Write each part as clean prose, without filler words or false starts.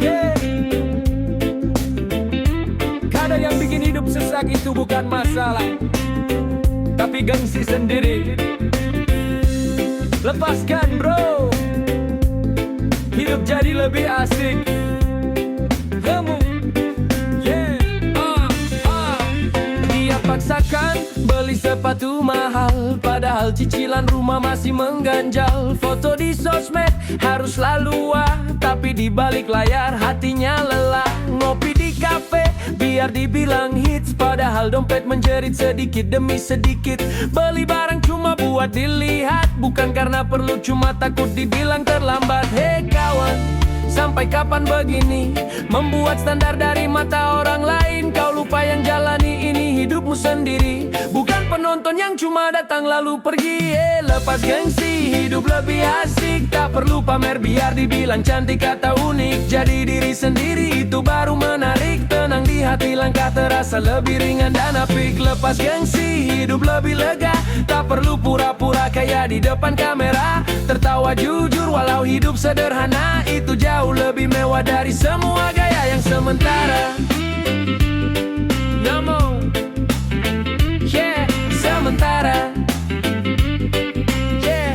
Yeah. Kadang yang bikin hidup sesak itu bukan masalah, tapi gengsi sendiri. Lepaskan bro, hidup jadi lebih asik. Kamu, yeah, dia paksakan beli sepatu mahal, padahal cicilan rumah masih mengganjal. Foto di sosmed harus lalu wah, tapi di balik layar hatinya lelah. Ngopi di kafe biar dibilang hits, padahal dompet menjerit sedikit demi sedikit. Beli barang cuma buat dilihat, bukan karena perlu, cuma takut dibilang terlambat. Hei kawan, sampai kapan begini? Membuat standar dari mata orang lain. Kau lupa yang jalani ini hidupmu sendiri, bukan penonton yang cuma datang lalu pergi. Lepas gengsi, hidup lebih asik. Tak perlu pamer biar dibilang cantik atau unik. Jadi diri sendiri itu baru menarik. Tenang di hati, langkah terasa lebih ringan dan apik. Lepas gengsi, hidup lebih lega. Tak perlu pura-pura kayak di depan kamera. Tertawa jujur walau hidup sederhana, itu jauh lebih mewah dari semua gaya yang sementara. Namo, yeah, sementara. Yeah,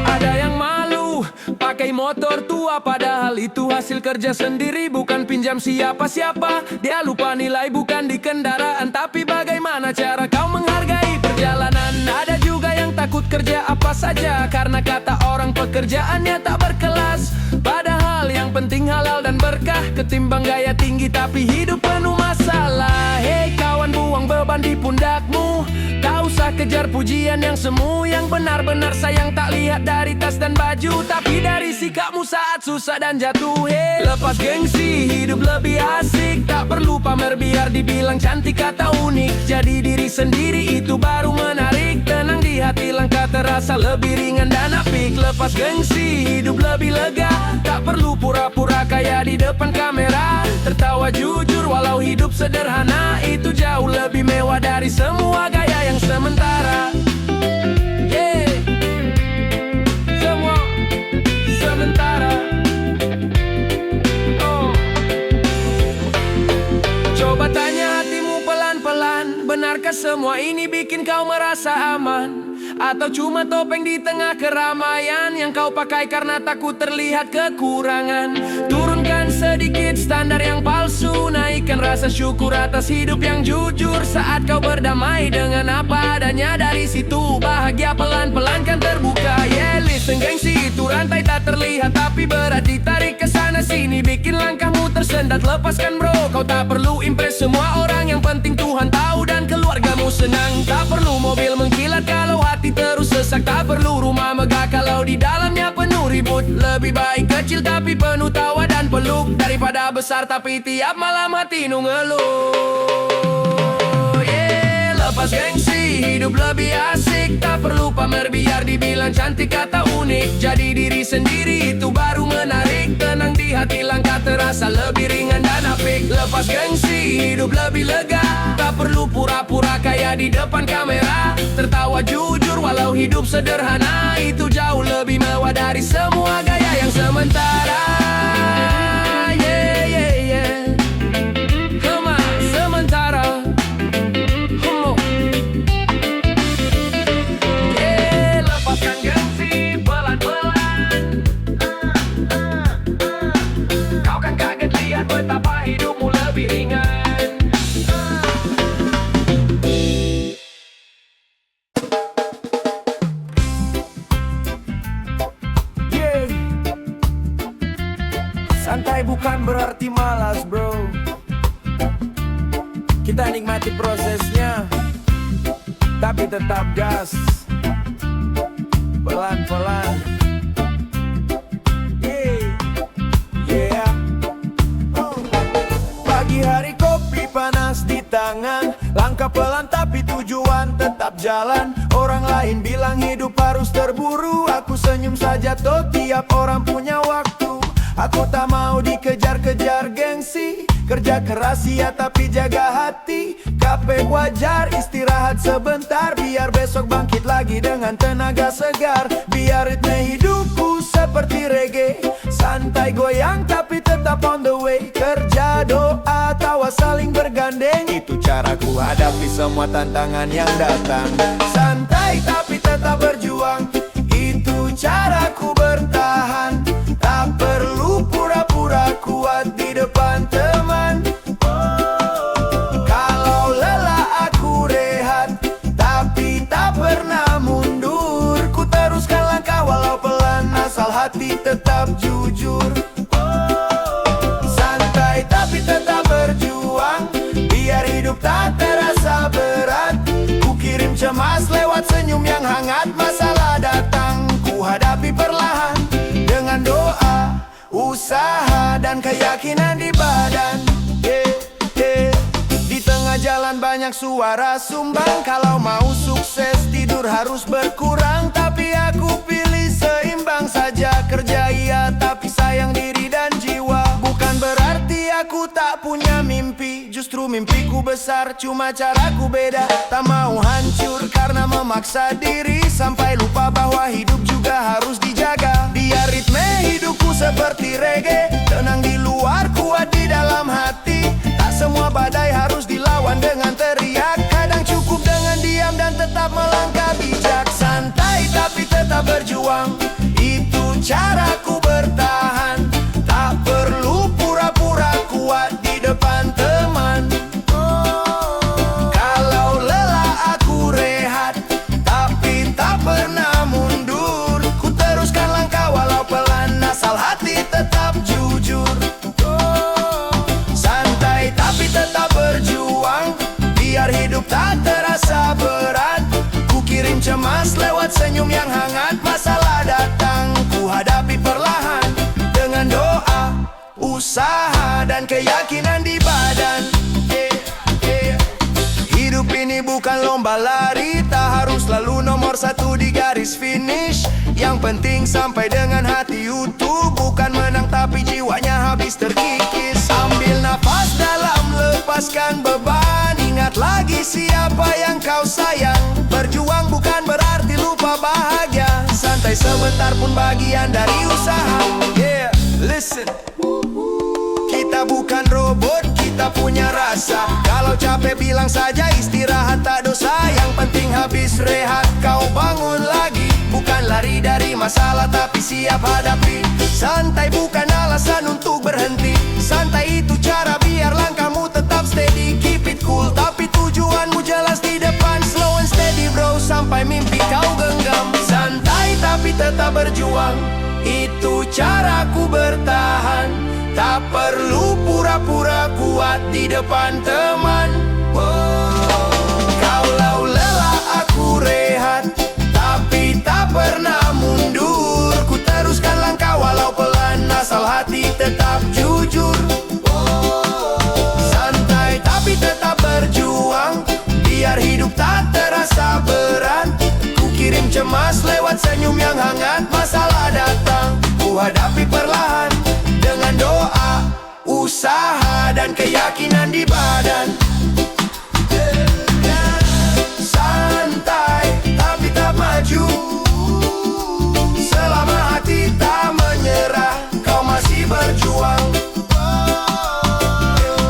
Ada yang malu pakai motor tua, padahal itu hasil kerja sendiri, bukan pinjam siapa-siapa. Dia lupa nilai bukan di kendaraan, tapi bagaimana cara kau menghargai perjalanan. Ada juga yang takut kerja apa saja karena kata orang pekerjaannya tak berkelas. Padahal yang penting halal dan berkah, ketimbang gaya tinggi tapi hidup penuh masalah. Hei kawan, buang beban di pundakmu. Tak usah kejar pujian yang semu. Yang benar-benar sayang tak lihat dari tas dan baju, tapi dari sikapmu saat susah dan jatuh. Hey, lepas gengsi, hidup lebih asik. Tak perlu pamer biar dibilang cantik atau unik. Jadi diri sendiri itu baru menarik. Tenang di hati, langkah terasa lebih ringan dan apik. Lepas gengsi, hidup lebih lega. Tak perlu pura-pura kayak di depan kamera. Tertawa jujur walau hidup sederhana, itu jauh lebih mewah dari semua gaya yang sementara. Yeah, semua sementara. Oh, coba tanya hatimu pelan-pelan, benarkah semua ini bikin kau merasa aman? Atau cuma topeng di tengah keramaian yang kau pakai karena takut terlihat kekurangan? Turunkan sedikit standar yang palsu, naikkan rasa syukur atas hidup yang jujur. Saat kau berdamai dengan apa adanya, dari situ bahagia pelan-pelan kan terbuka. Yeah, listen gengsi itu rantai tak terlihat tapi berat ditarik ke sana sini, bikin langkahmu tersendat. Lepaskan bro, kau tak perlu impress semua orang, yang penting Tuhan tahu dan keluargamu senang. Tak perlu mobil mengkilat kalau hati terus sesak. Tak perlu rumah megah kalau di dalamnya penuh ribut. Lebih baik kecil tapi penuh tawa dan peluk, daripada besar tapi tiap malam hati nu ngeluh. Yeah, lepas gengsi, hidup lebih asik. Tak perlu pamer biar dibilang cantik atau unik. Jadi diri sendiri itu baru menarik. Tenang di hati, langkah terasa lebih ringan dan apik. Lepas gengsi, hidup lebih lega. Tak perlu pura-pura kayak di depan kamera. Tertawa jujur walau hidup sederhana, itu jauh lebih mewah dari semua gaya yang sementara. Yeah, yeah, yeah. Hema, sementara. Homo. Yeah, lepaskan gengsi pelan-pelan. Kau kan kaget lihat betapa hidupmu lebih ringan. Santai bukan berarti malas bro. Kita nikmati prosesnya, tapi tetap gas. Pelan-pelan. Yeah. Pagi hari kopi panas di tangan, langkah pelan tapi tujuan tetap jalan. Orang lain bilang hidup harus terburu, aku senyum saja toh tiap orang punya waktu. Aku tak mau dikejar-kejar gengsi. Kerja keras ya tapi jaga hati. Capek wajar, istirahat sebentar, biar besok bangkit lagi dengan tenaga segar. Biar ritme hidupku seperti reggae. Santai goyang tapi tetap on the way. Kerja, doa, tawa saling bergandeng. Itu caraku hadapi semua tantangan yang datang. Santai tapi tetap berjuang. Itu caraku bertahan. Tak perlu pura-pura kuat di depan teman. Kalau lelah aku rehat, tapi tak pernah mundur. Ku teruskan langkah walau pelan, asal hati tetap jujur. Santai tapi tetap berjuang, biar hidup tak terasa berat. Ku kirim cemas lewat senyum yang hangat. Masalah datang, ku hadapi perlahan. Dengan doa, usaha, dan keyakinan di badan. Di tengah jalan banyak suara sumbang. Kalau mau sukses tidur harus berkurang. Tapi aku pilih seimbang saja. Kerja iya tapi sayang diri dan jiwa. Bukan berarti aku tak punya mimpi. Justru mimpiku besar, cuma caraku beda. Tak mau hancur karena memaksa diri. Sampai lupa bahwa hidup juga harus dijaga. Biar ritme hidupku seperti reggae. Tenang di luar, kuat di dalam hati. Tak semua badai harus dilawan dengan teriak. Kadang cukup dengan diam dan tetap melangkah bijak. Santai tapi tetap berjuang, itu caraku bertahan. Tak perlu pura-pura kuat di depan teman. Kalau lelah aku rehat, tapi tak pernah mundur. Ku teruskan langkah walau pelan, asal hati tetap jujur. Santai tapi tetap berjuang, biar hidup tak terasa berat. Ku kirim cemas lewat senyum yang hangat. Masalah datang, ku hadapi perlahan. Dengan doa, usaha, dan keyakinan di badan. Hidup ini bukan lomba lari. Tak harus selalu nomor satu di garis finish. Yang penting sampai dengan hati utuh. Bukan menang tapi jiwanya habis terkikis. Ambil nafas dalam, lepaskan beban. Ingat lagi siapa yang kau sayang. Berjuang bukan berarti lupa bahagia. Santai sebentar pun bagian dari usaha. Yeah, listen. Kita bukan robot, kita punya rasa. Kalau capek bilang saja istirahat tak dosa. Yang penting habis rehat kau bangun lagi. Bukan lari dari masalah tapi siap hadapi. Santai bukan alasan untuk berhenti. Santai itu cara biar langkahmu tetap steady. Keep it cool tapi tujuanmu jelas di depan. Slow and steady bro, sampai mimpi kau genggam. Santai tapi tetap berjuang, itu caraku bertahan. Tak perlu pura-pura kuat di depan teman. Kalau lelah aku rehat, tapi tak pernah mundur. Ku teruskan langkah walau pelan, asal hati tetap jujur. Santai tapi tetap berjuang, biar hidup tak terasa berat. Ku kirim cemas lewat senyum yang hangat. Masalah datang, ku hadapi perlahan. Dengan doa, usaha, dan keyakinan di badan. Santai tapi tak maju. Selama hati tak menyerah, kau masih berjuang.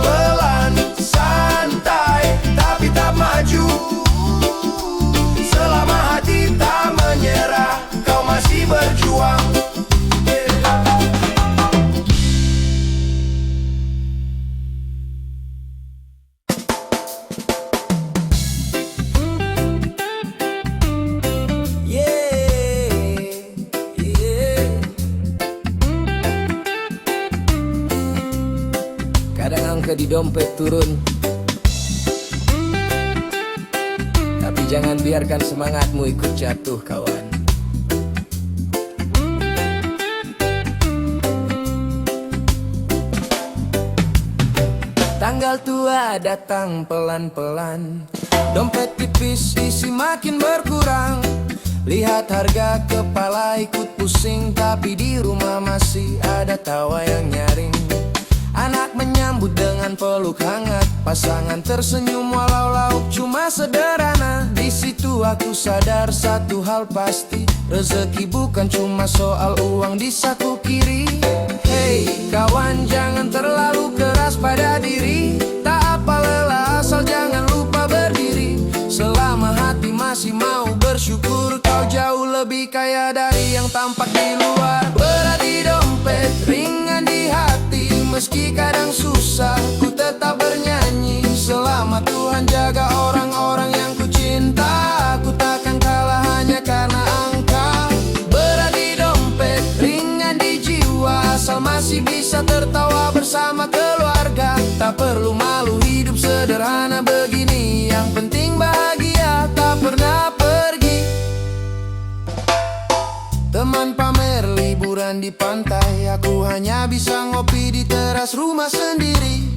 Pelan, santai tapi tak maju. Selama hati tak menyerah, kau masih berjuang. Kadang angka di dompet turun, tapi jangan biarkan semangatmu ikut jatuh kawan. Tanggal tua datang pelan-pelan, dompet tipis isi makin berkurang. Lihat harga kepala ikut pusing, tapi di rumah masih ada tawa yang nyaring. Anak menyambut dengan peluk hangat, pasangan tersenyum walau lauk cuma sederhana. Di situ aku sadar satu hal pasti, Rezeki bukan cuma soal uang di saku kiri. Hey kawan, jangan terlalu keras pada diri. Tak apa lelah, asal jangan lupa berdiri. Selama hati masih mau bersyukur, kau jauh lebih kaya dari yang tampak di luar. Berat di dompet, ringan di hati. Meski kadang susah, ku tetap bernyanyi. Selama Tuhan jaga orang-orang yang ku cinta, aku takkan kalah hanya karena angka. Berat di dompet, ringan di jiwa. Asal masih bisa tertawa bersama keluarga. Tak perlu malu hidup sederhana begini. Yang penting bahagia, tak pernah pergi. Teman pamer liburan di pantai, aku hanya bisa ngopi di teras rumah sendiri.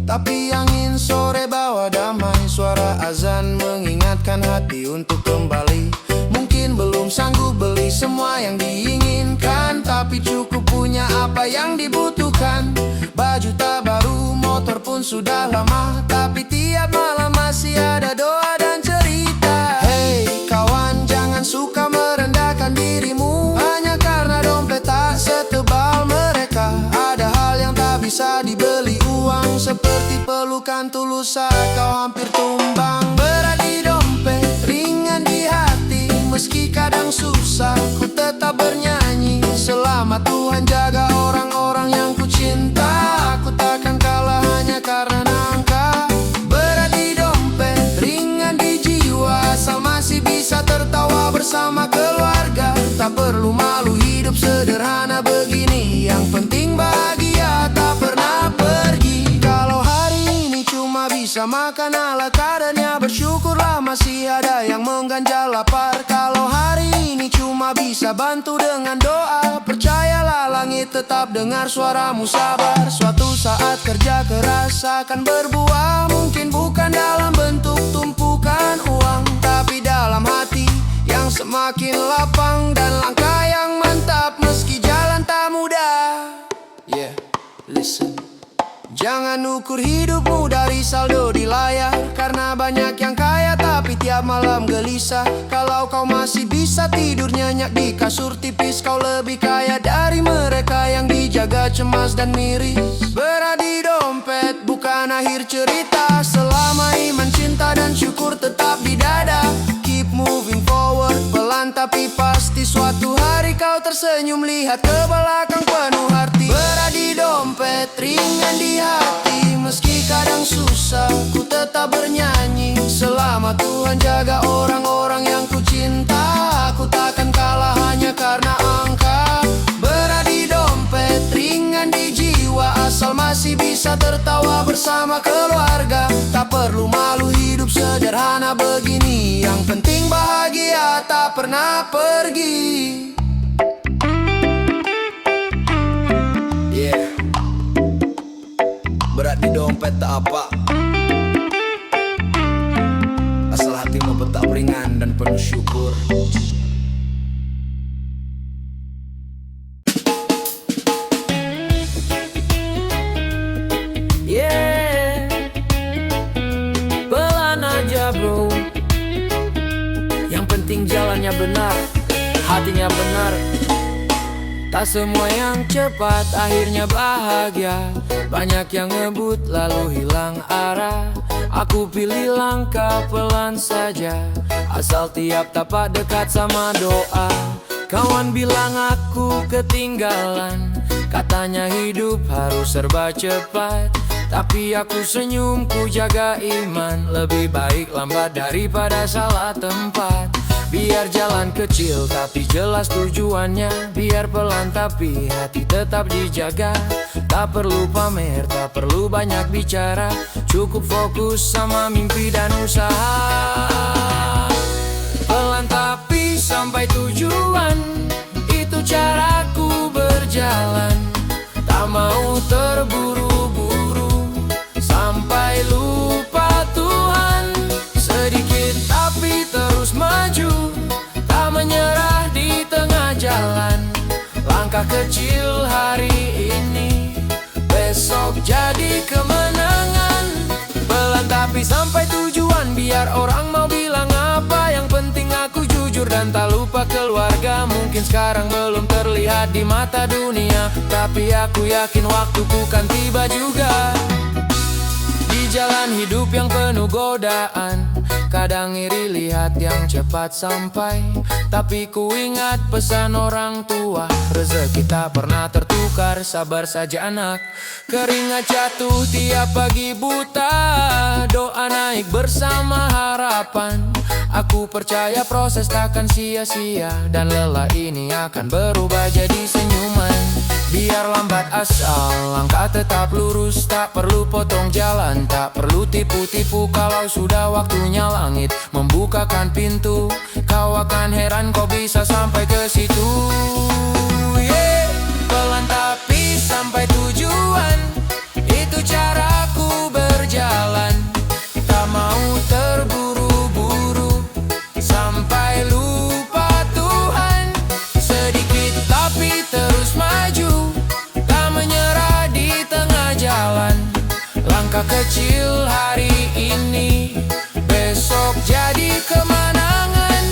Tapi angin sore bawa damai, suara azan mengingatkan hati untuk kembali. Mungkin belum sanggup beli semua yang diinginkan, tapi cukup punya apa yang dibutuhkan. Baju tak baru, motor pun sudah lama, tapi tiap malam masih ada doa dan cerita. Hey kawan, jangan suka merendahkan dirimu hanya karena dompet tak setebal mereka. Ada hal yang tak bisa dibeli uang, seperti pelukan tulus saat kau hampir tumbang. Berat di dompet, ringan di hati. Meski kadang susah, ku tetap bernyanyi. Selama Tuhan jaga orang-orang yang ku cinta, aku takkan kalah hanya karena nangka. Berat di dompet, ringan di jiwa. Asal masih bisa tertawa bersama keluarga. Tak perlu malu hidup sederhana begini. Yang penting bahagia, tak pernah pergi. Kalau hari ini cuma bisa makan ala kadarnya, bersyukurlah masih ada yang mengganjal lapar. Kalau hari ini cuma bisa bantu dengan doa, percayalah langit tetap dengar suaramu sabar. Suatu saat kerja keras akan berbuah, mungkin bukan dalam bentuk tumpukan uang, tapi dalam hati yang semakin lapang dan langkah yang mantap meski jalan tak mudah. Yeah, listen. Jangan ukur hidupmu dari saldo di layar, karena banyak yang kaya tapi tiap malam gelisah. Kalau kau masih bisa tidur nyenyak di kasur tipis, kau lebih kaya dari mereka yang dijaga cemas dan miris. Berat di dompet bukan akhir cerita, selama iman, cinta dan syukur tetap di dada. Keep moving forward, pelan tapi pasti suatu hari kau tersenyum lihat ke belakang penuh arti. Berat di dompet, ringan di hati. Meski kadang susah, ku tetap bernyanyi. Selama Tuhan jaga orang-orang yang ku cinta, aku takkan kalah hanya karena angka. Berat di dompet, ringan di jiwa. Asal masih bisa tertawa bersama keluarga. Tak perlu malu hidup sederhana begini. Yang penting bahagia, tak pernah pergi. Yeah. Berat di dompet tak apa, asal hatimu tetap ringan dan penuh syukur. Yeah, pelan aja bro. Yang penting jalannya benar, hatinya benar. Tak semua yang cepat akhirnya bahagia. Banyak yang ngebut lalu hilang arah. Aku pilih langkah pelan saja, asal tiap tapak dekat sama doa. Kawan bilang aku ketinggalan, katanya hidup harus serba cepat. Tapi aku senyum, ku jaga iman. Lebih baik lambat daripada salah tempat. Biar jalan kecil tapi jelas tujuannya. Biar pelan tapi hati tetap dijaga. Tak perlu pamer, tak perlu banyak bicara. Cukup fokus sama mimpi dan usaha. Pelan tapi sampai tujuan, itu caraku berjalan. Tak mau terburu-buru sampai lupa Tuhan. Sedikit tapi terus maju, tak menyerah di tengah jalan. Langkah kecil hari ini, besok jadi kemenangan. Pelan tapi sampai tujuan, biar orang mau bilang apa, yang penting aku jujur. jujur dan tak lupa keluarga. Mungkin sekarang belum terlihat di mata dunia, tapi aku yakin waktuku kan tiba juga. Di jalan hidup yang penuh godaan, kadang iri lihat yang cepat sampai. Tapi ku ingat pesan orang tua, rezeki tak pernah tertukar, sabar saja anak. Keringat jatuh tiap pagi buta, doa naik bersama harapan. Aku percaya proses takkan sia-sia, dan lelah ini akan berubah jadi senyuman. Biar lambat asal langkah tetap lurus, tak perlu potong jalan, tak perlu tipu-tipu. Kalau sudah waktunya langit membukakan pintu, kau akan heran kau bisa sampai ke situ. Yeah. Pelan tapi sampai tujuan, itu caraku berjalan. Tak mau terburu-buru sampai lupa Tuhan. Sedikit tapi terus maju, tak menyerah di tengah jalan. Langkah kecil hari ini, besok jadi kemenangan.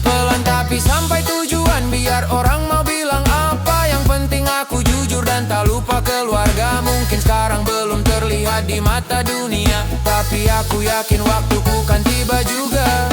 Pelan tapi sampai tujuan, biar orang mau bilang apa, yang penting aku jujur dan tak lupa keluarga. Mungkin sekarang belum terlihat di mata dunia, tapi aku yakin waktuku kan tiba juga.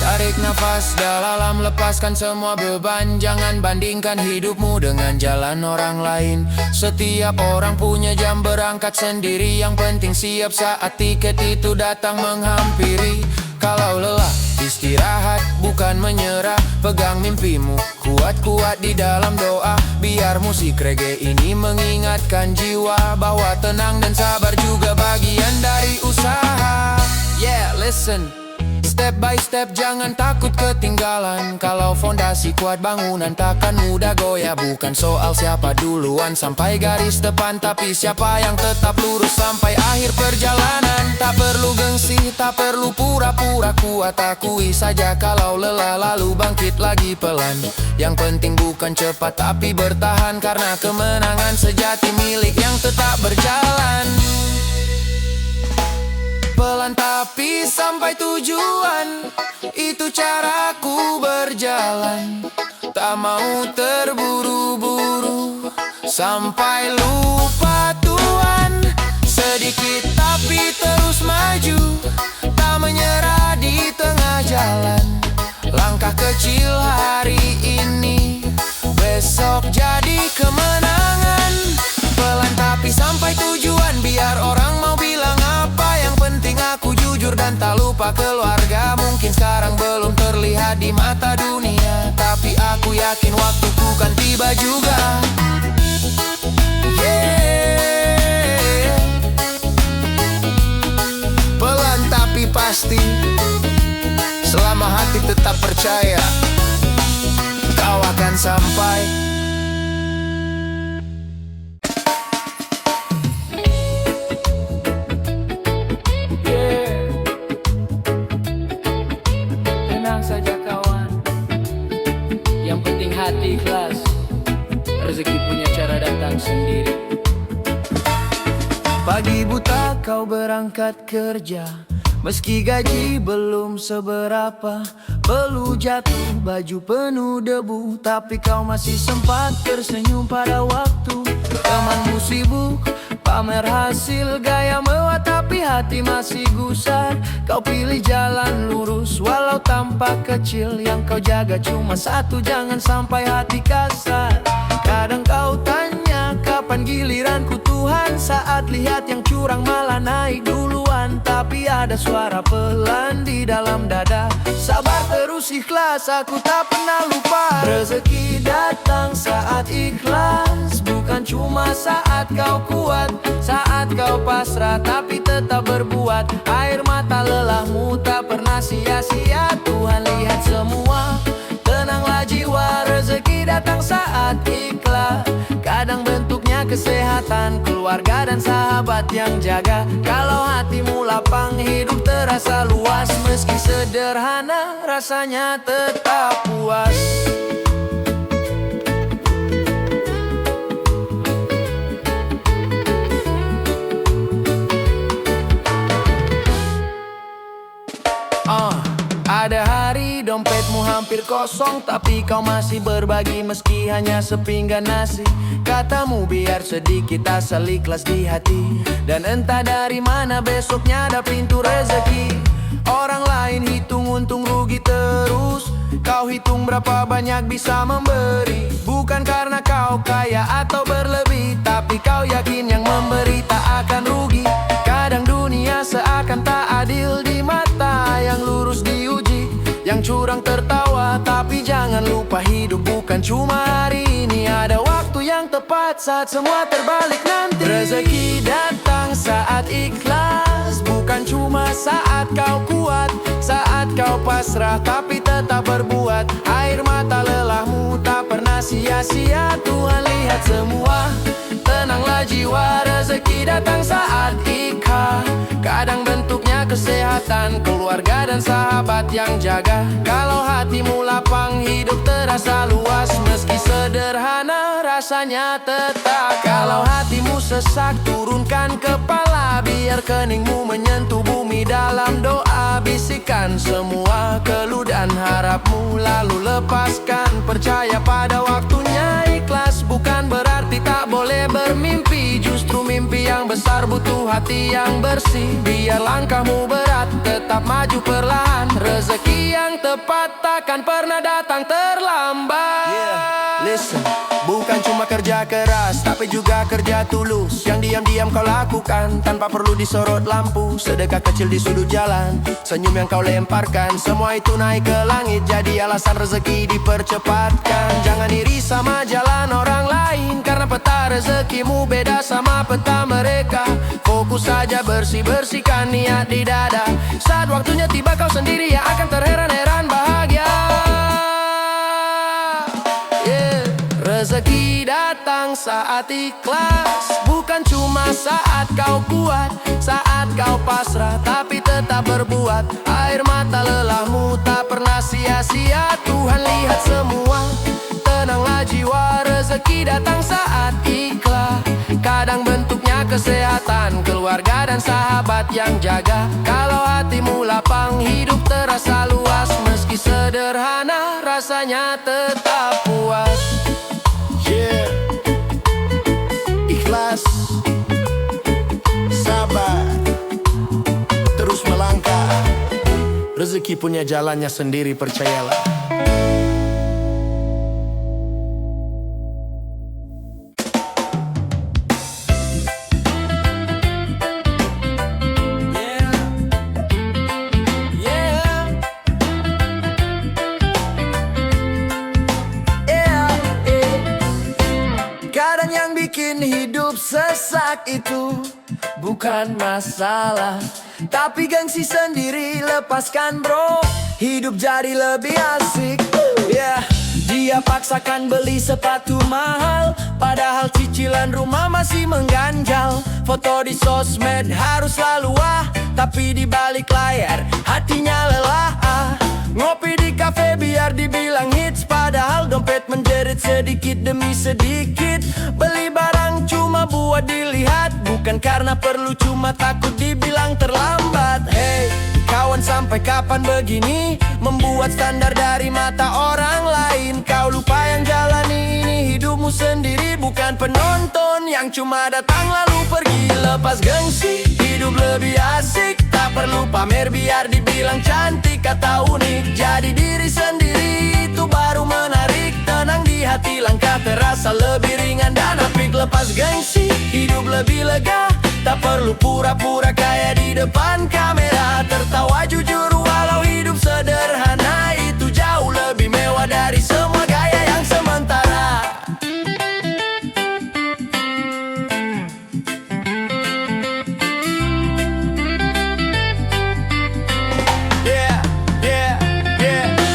Tarik nafas dalam, lepaskan semua beban. Jangan bandingkan hidupmu dengan jalan orang lain. Setiap orang punya jam berangkat sendiri, yang penting siap saat tiket itu datang menghampiri. Kalau lelah, istirahat bukan menyerah. Pegang mimpimu, kuat-kuat di dalam doa. Biar musik reggae ini mengingatkan jiwa bahwa tenang dan sabar juga bagian dari usaha. Yeah, listen. Step by step jangan takut ketinggalan. Kalau fondasi kuat bangunan takkan mudah goyah. Bukan soal siapa duluan sampai garis depan, tapi siapa yang tetap lurus sampai akhir perjalanan. Tak perlu gengsi, tak perlu pura-pura kuat. Akui saja kalau lelah lalu bangkit lagi pelan. Yang penting bukan cepat tapi bertahan, karena kemenangan sejati milik yang tetap berjalan. Pelan tapi sampai tujuan, itu caraku berjalan. Tak mau terburu-buru sampai lupa Tuhan. Sedikit tapi terus maju, tak menyerah di tengah jalan. Langkah kecil hari ini, besok jadi kemenangan. Pelan tapi sampai tujuan, biar orang mau bilang apa, yang penting aku jujur dan tak lupa keluarga. Mungkin sekarang belum terlihat di mata dunia, tapi aku yakin waktuku kan tiba juga. Yeah. Pelan tapi pasti, selama hati tetap percaya, kau akan sampai. Hati ikhlas, rezeki punya cara datang sendiri. Pagi buta kau berangkat kerja, meski gaji belum seberapa. Belu jatuh, baju penuh debu, tapi kau masih sempat tersenyum pada waktu. Temanmu sibuk pamer hasil, gaya mewah tapi hati masih gusar. Kau pilih jalan lurus walau tampak kecil, yang kau jaga cuma satu, jangan sampai hati kasar. Kadang kau tanya kapan giliranku Tuhan, saat lihat yang curang malah naik duluan. Tapi ada suara pelan di dalam dada, sabar terus ikhlas, aku tak pernah lupa. Rezeki datang saat ikhlas, bukan cuma saat kau kuat. Saat kau pasrah tapi tetap berbuat, air mata lelahmu tak pernah sia-sia. Tuhan lihat semua, tenanglah jiwa. Rezeki datang saat ikhlas, kadang bentuknya kesehatan, keluarga dan sahabat yang jaga. Kalau hatimu lapang, hidup terasa luas. Meski sederhana, rasanya tetap puas. Ada hari dompetmu hampir kosong, tapi kau masih berbagi meski hanya sepinggan nasi. Katamu biar sedikit asal ikhlas di hati, dan entah dari mana besoknya ada pintu rezeki. Orang lain hitung untung rugi terus, kau hitung berapa banyak bisa memberi. Bukan karena kau kaya atau berlebih, tapi kau yakin yang memberi tak akan rugi. Kadang dunia seakan tak adil di mata, yang lurus diuji, yang curang tertawa. Tapi jangan lupa hidup bukan cuma hari ini, ada waktu yang tepat saat semua terbalik nanti. Rezeki datang saat ikhlas, bukan cuma saat kau kuat. Saat kau pasrah tapi tetap berbuat, air mata lelahmu tak pernah sia-sia. Tuhan lihat semua, tenanglah jiwa. Rezeki datang saat ikhlas, kadang bentuknya kesehatan, keluarga dan sahabat yang jaga. Kalau hatimu lapang, hidup terasa luas, meski sederhana rasanya tetap. Kalau hatimu sesak, turunkan kepala, biar keningmu menyentuh bumi dalam doa. Bisikan semua keluh dan harapmu, lalu lepaskan. Percaya pada waktunya. Ikhlas bukan berarti tak boleh bermimpi, justru mimpi yang besar butuh hati yang bersih. Biar langkahmu berat, tetap maju perlahan. Rezeki yang tepat takkan pernah datang terlambat. Listen, bukan cuma kerja keras, tapi juga kerja tulus, yang diam-diam kau lakukan tanpa perlu disorot lampu. Sedekah kecil di sudut jalan, senyum yang kau lemparkan, semua itu naik ke langit, jadi alasan rezeki dipercepatkan. Jangan iri sama jalan orang lain, karena peta rezekimu beda sama peta mereka. Fokus saja bersihkan niat di dada, saat waktunya tiba kau sendiri yang akan terheran-heran bahagia. Rezeki datang saat ikhlas, bukan cuma saat kau kuat. Saat kau pasrah tapi tetap berbuat, air mata lelahmu tak pernah sia-sia. Tuhan lihat semua, tenanglah jiwa. Rezeki datang saat ikhlas, kadang bentuknya kesehatan, keluarga dan sahabat yang jaga. Kalau hatimu lapang, hidup terasa luas, meski sederhana rasanya tetap puas. Yeah. Ikhlas, sabar, terus melangkah. Rezeki punya jalannya sendiri, percayalah. Kadang yang bikin hidup sesak itu bukan masalah, tapi gengsi sendiri lepaskan bro. Hidup jadi lebih asik. Dia paksakan beli sepatu mahal, padahal cicilan rumah masih mengganjal. Foto di sosmed harus selalu tapi di balik layar hatinya lelah. Ngopi di kafe biar dibilang hits, padahal dompet menjerit sedikit demi sedikit. Beli barang cuma buat dilihat, bukan karena perlu, cuma takut dibilang terlambat. Hey kawan, sampai kapan begini? Membuat standar dari mata orang lain. Kau lupa yang jalani ini hidupmu sendiri, bukan penonton yang cuma datang lalu pergi. Lepas gengsi, hidup lebih asik, tak perlu pamer biar dibilang cantik atau unik. Jadi diri sendiri itu baru menarik, tenang di hati, langkah terasa lebih ringan dan apik. Lepas gengsi, hidup lebih lega, tak perlu pura-pura kaya di depan kamera. Tertawa jujur walau hidup sederhana, itu jauh lebih mewah dari semua gaya yang sementara.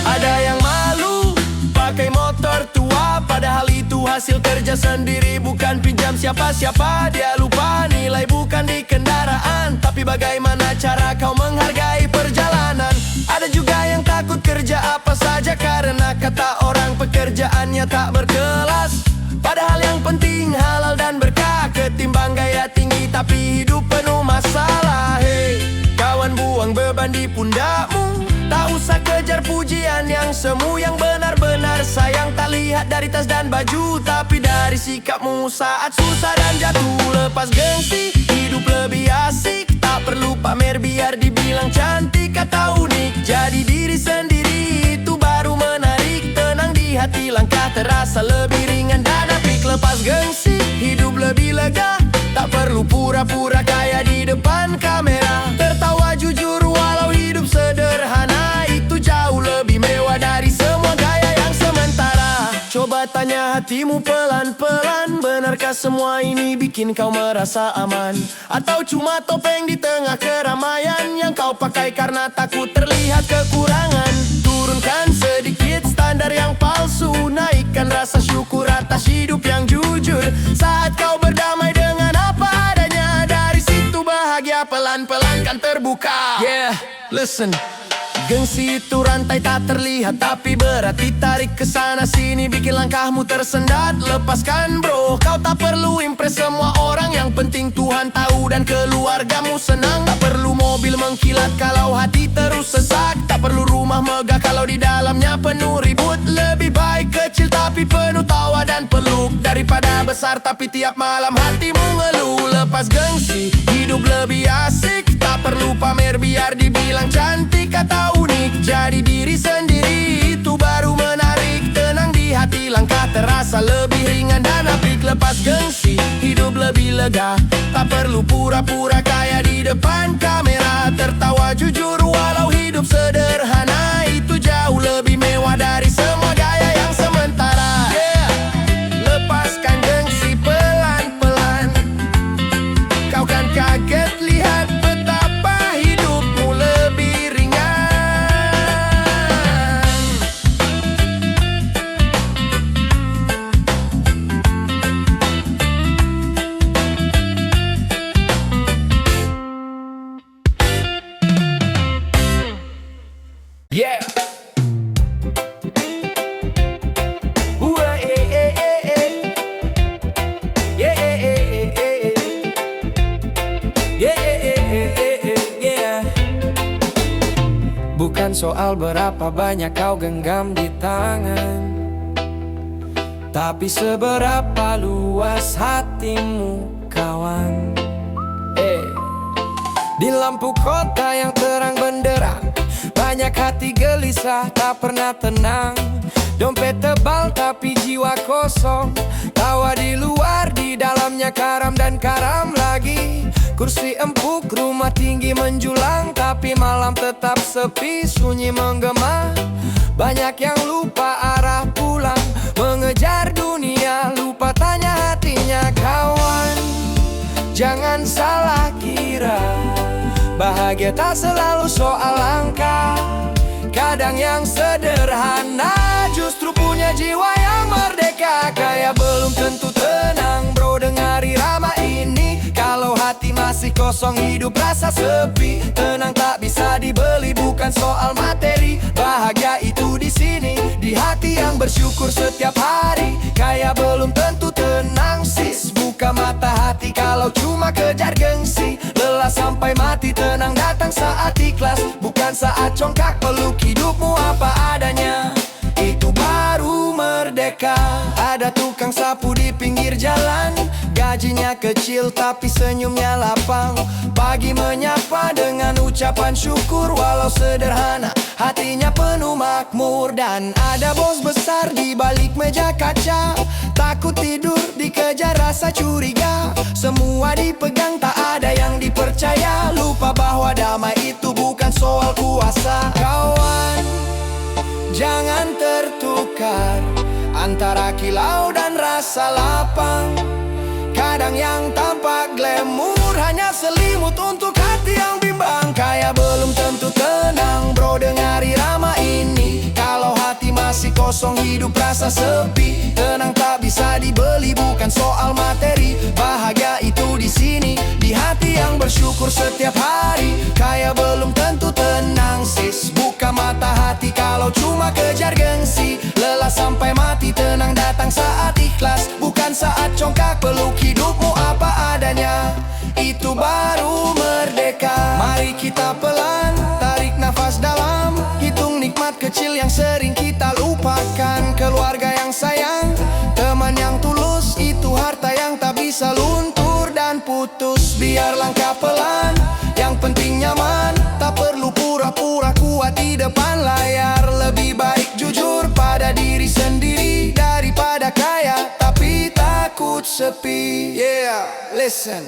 Ada yang malu pakai motor tua, padahal itu hasil kerja sendiri, bukan pinjam siapa-siapa. Dia lupa nilai bukan di kendaraan, tapi bagaimana cara kau menghargai perjalanan. Ada juga yang takut kerja apa saja karena kata orang pekerjaannya tak berkelas. Padahal yang penting halal dan berkah, ketimbang gaya tinggi tapi hidup penuh masalah. Hey kawan, buang beban di pundakmu, Tak usah kejar pujian yang semu, yang benar-benar sayang tak lihat dari tas dan baju, tapi dari sikapmu saat susah dan jatuh. Lepas gengsi, hidup lebih asik. Tak perlu pamer biar dibilang cantik atau unik. Jadi diri sendiri, itu baru menarik. Tenang di hati, langkah terasa lebih ringan dan apik. Lepas gengsi, hidup lebih lega. Tak perlu pura-pura kaya di depan kamera. Tertawa jujur walau hidup sederhana, itu jauh lebih mewah dari semua gaya yang sementara. Coba tanya hatimu pelan-pelan, benarkah semua ini bikin kau merasa aman? Atau cuma topeng di tengah keramaian yang kau pakai karena takut terlihat kekurangan? Turunkan sedikit standar yang palsu, naikkan rasa syukur atas hidup yang jujur. Saat kau berdamai dengan apa adanya, dari situ bahagia pelan-pelan kan terbuka. Yeah, listen. Gengsi itu rantai tak terlihat tapi berat, ditarik ke sana sini bikin langkahmu tersendat. Lepaskan bro, kau tak perlu impress semua orang, yang penting Tuhan tahu dan keluargamu senang. Tak perlu mobil mengkilat kalau hati terus sesak, tak perlu rumah megah kalau di dalamnya penuh ribut. Lebih baik kecil tapi penuh tawa dan peluk, daripada besar tapi tiap malam hatimu ngeluh. Lepas gengsi, hidup lebih asik. Tak perlu pamer biar dibilang cantik atau unik. Jadi diri sendiri, itu baru menarik. Tenang di hati, langkah terasa lebih ringan dan apik. Lepas gengsi, hidup lebih lega. Tak perlu pura-pura kaya di depan kamera. Tertawa jujur walau hidup sederhana, itu jauh lebih mewah dari semua gaya yang sementara. Yeah. Lepaskan gengsi pelan-pelan, kau kan kaget lihat betapa hidupmu lebih ringan. Yeah. Bukan soal berapa banyak kau genggam di tangan, tapi seberapa luas hatimu kawan. Di lampu kota yang terang benderang, banyak hati gelisah tak pernah tenang. Dompet tebal tapi jiwa kosong, tawa di luar, di dalamnya karam dan karam lagi. Kursi empuk, rumah tinggi menjulang, tapi malam tetap sepi, sunyi menggema. Banyak yang lupa arah pulang, mengejar dunia, lupa tanya hatinya kawan. Jangan salah kira, bahagia tak selalu soal angka. Kadang yang sederhana justru punya jiwa yang merdeka. Kaya belum tentu tenang bro, dengar irama ini. Kalau hati masih kosong, hidup rasa sepi. Tenang tak bisa dibeli, bukan soal materi. Bahagia itu di sini, di hati yang bersyukur setiap hari. Kaya belum tentu tenang sis, buka mata hati kalau cuma kejar gengsi. Lelah sampai mati, tenang datang saat ikhlas, bukan saat congkak. Peluk hidupmu apa adanya, itu baru merdeka. Ada tukang sapu di pinggir jalan, gajinya kecil tapi senyumnya lapang. Pagi menyapa dengan ucapan syukur, walau sederhana hatinya penuh makmur. Dan ada bos besar di balik meja kaca, takut tidur dikejar rasa curiga. Semua dipegang tak ada yang dipercaya, lupa bahwa damai itu bukan soal kuasa. Kawan, jangan tertukar antara kilau dan rasa lapang. Kadang yang tampak glamor hanya selimut untuk hati yang bimbang. Kaya belum tentu tenang bro, dengar irama ini. Kalau hati masih kosong, hidup rasa sepi. Tenang tak bisa dibeli, bukan soal materi. Bahagia itu di sini, di hati yang bersyukur setiap hari. Kaya belum tentu tenang sis, buka mata hati kalau cuma kejar gengsi. Lelah sampai mati, tenang datang saat ikhlas, bukan saat congkak. Peluk hidupmu apa adanya, itu baru merdeka. Mari kita pelan, tarik nafas dalam. bisa luntur dan putus. Biar langkah pelan, yang penting nyaman. Tak perlu pura-pura kuat di depan layar. Lebih baik jujur pada diri sendiri daripada kaya tapi takut sepi. Yeah, listen.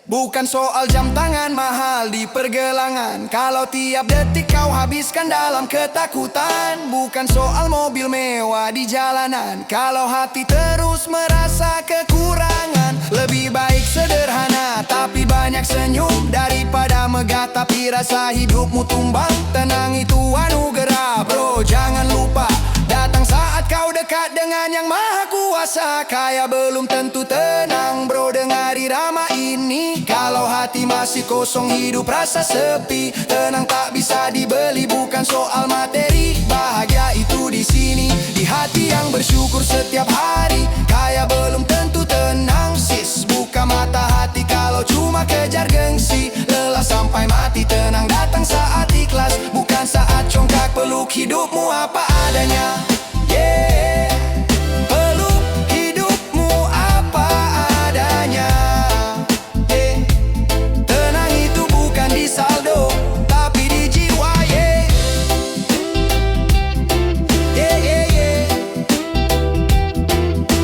Bukan soal jam tangan mahal di pergelangan, kalau tiap detik kau habiskan dalam ketakutan. Bukan soal mobil mewah di jalanan, kalau hati terus merasa kekurangan. Lebih baik sederhana tapi banyak senyum daripada megah tapi rasa hidupmu tumbang. Tenang itu anugerah bro, jangan lupa datang saat kau dekat dengan yang maha kuasa. Kaya belum tentu tenang bro, dengar irama ini. Kalau hati masih kosong, hidup rasa sepi. Tenang tak bisa dibeli, bukan soal materi. Bahagia itu di sini, di hati yang bersyukur setiap hari. Kaya belum tentu tenang sis, buka mata hati kalau cuma kejar gengsi. Lelah sampai mati, tenang datang saat ikhlas, bukan saat congkak. Peluk hidupmu apa adanya. Yeah, peluk hidupmu apa adanya. Yeah, tenang itu bukan di saldo tapi di jiwa. Yeah, yeah, yeah, yeah.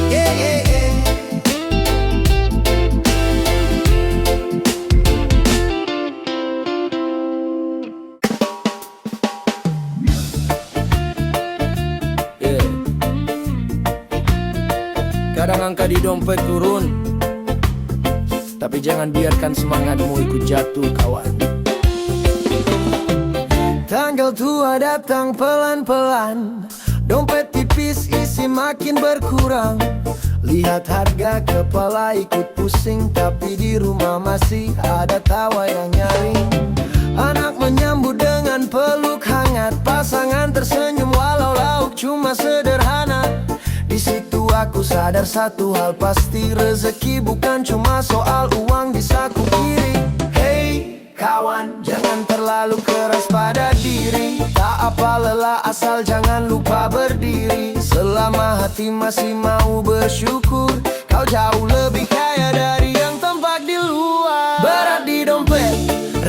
Yeah, yeah, yeah. Kadang angka di dompet turun, tapi jangan biarkan semangatmu ikut jatuh kawan. Tanggal tua datang pelan-pelan, dompet tipis isi makin berkurang. Lihat harga kepala ikut pusing, tapi di rumah masih ada tawa yang nyaring. Anak menyambut dengan peluk hangat, pasangan tersenyum walau lauk cuma sederhana. Di situ aku sadar satu hal pasti, rezeki bukan cuma soal uang di saku kiri. Hey kawan, jangan terlalu keras pada diri. Tak apa lelah asal jangan lupa berdiri. Selama hati masih mau bersyukur, kau jauh lebih kaya dari yang tampak di luar. Berat di dompet,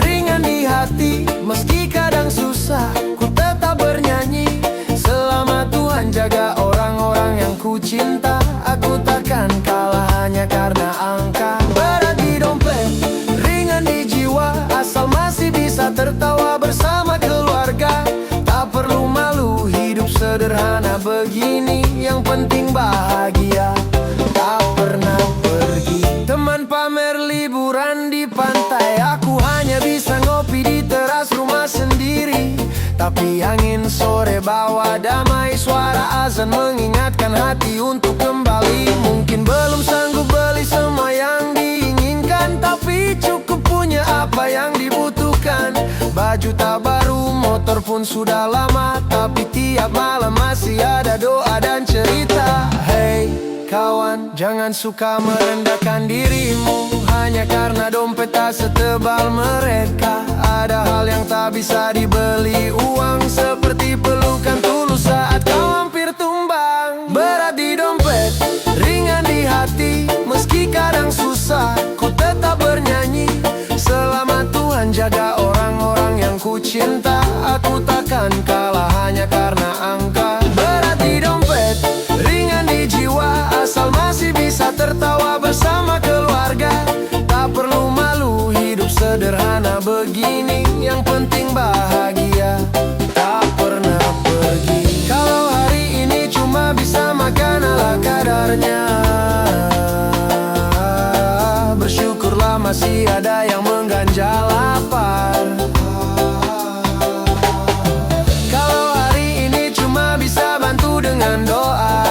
ringan di hati, meski kadang susah, ku tetap bernyanyi. Selama Tuhan jaga orang-orang yang ku cinta, aku takkan kalah hanya karena angka. Berat di dompet, ringan di jiwa, asal masih bisa tertawa bersama keluarga. Tak perlu malu, hidup sederhana begini, yang penting bahagia, tak pernah pergi. Teman pamer liburan di pantai, aku hanya bisa ngopi di teras rumah sendiri. Tapi angin sore bawa damai, suara azan mengingatkan hati untuk kembali. Mungkin belum sanggup beli semua yang diinginkan, tapi cukup punya apa yang dibutuhkan. Baju tak baru, motor pun sudah lama, tapi tiap malam masih ada doa dan cerita. Hey kawan, jangan suka merendahkan dirimu hanya karena dompet tak setebal mereka. Ada hal yang tak bisa dibeli uang, seperti pelukan tulus saat kau hampir tumbang. Berat di dompet, ringan di hati, meski kadang susah, ku tetap bernyanyi. Selama Tuhan jaga orang-orang yang ku cinta, aku takkan kalah hanya karena angka. Berat di dompet, ringan di jiwa, asal masih bisa tertawa bersama keluarga. Tak perlu malu, hidup sederhana begini, yang penting bahagia, tak pernah pergi. Kalau hari ini cuma bisa makan ala kadarnya, bersyukurlah masih ada yang mengganjal lapar. Kalau hari ini cuma bisa bantu dengan doa,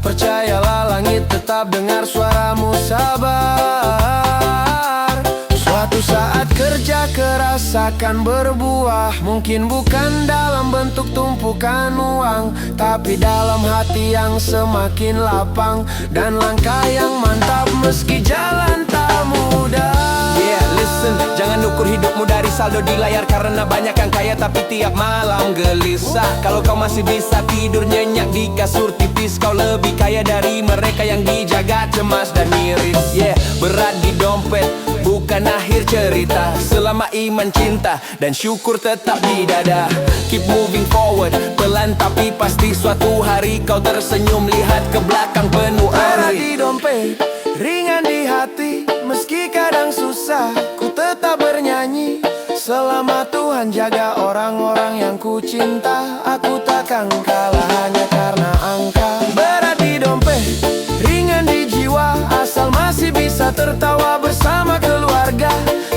percayalah langit tetap dengar suaramu sabar. Suatu saat kerja keras akan berbuah, mungkin bukan dalam bentuk tumpukan uang, tapi dalam hati yang semakin lapang dan langkah yang mantap meski jalan tak mudah. Yeah, listen. listen, jangan ukur hidupmu dari saldo di layar, karena banyak yang kaya tapi tiap malam gelisah. Kalau kau masih bisa tidur nyenyak di kasur tipis, kau lebih kaya dari mereka yang dijaga cemas dan miris. Yeah, berat di dompet bukan akhir cerita, selama iman, cinta, dan syukur tetap di dada. Keep moving forward, pelan tapi pasti suatu hari kau tersenyum lihat ke belakang penuh Berat eri. di dompet, ringan di hati, meski kadang susah, ku tetap bernyanyi. Selama Tuhan jaga orang-orang yang ku cinta, aku takkan kalah hanya karena angka. Berat di dompet, ringan di jiwa, asal masih bisa tertawa bersama keluarga.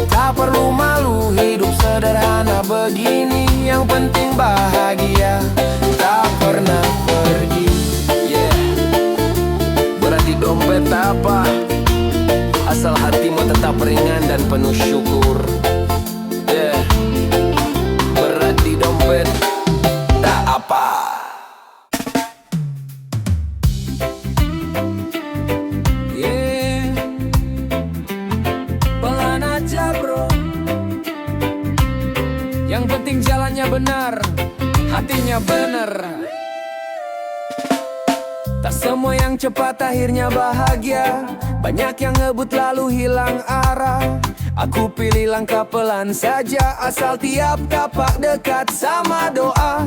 Tak perlu malu hidup sederhana begini, yang penting bahagia, tak pernah pergi. Yeah. Berat di dompet apa, asal hatimu tetap ringan dan penuh syukur. Yeah. Berat di dompet tak apa. Yeah. Pelan aja bro, yang penting jalannya benar, hatinya benar. Tak semua yang cepat akhirnya bahagia, banyak yang ngebut lalu hilang arah. Aku pilih langkah pelan saja, asal tiap tapak dekat sama doa.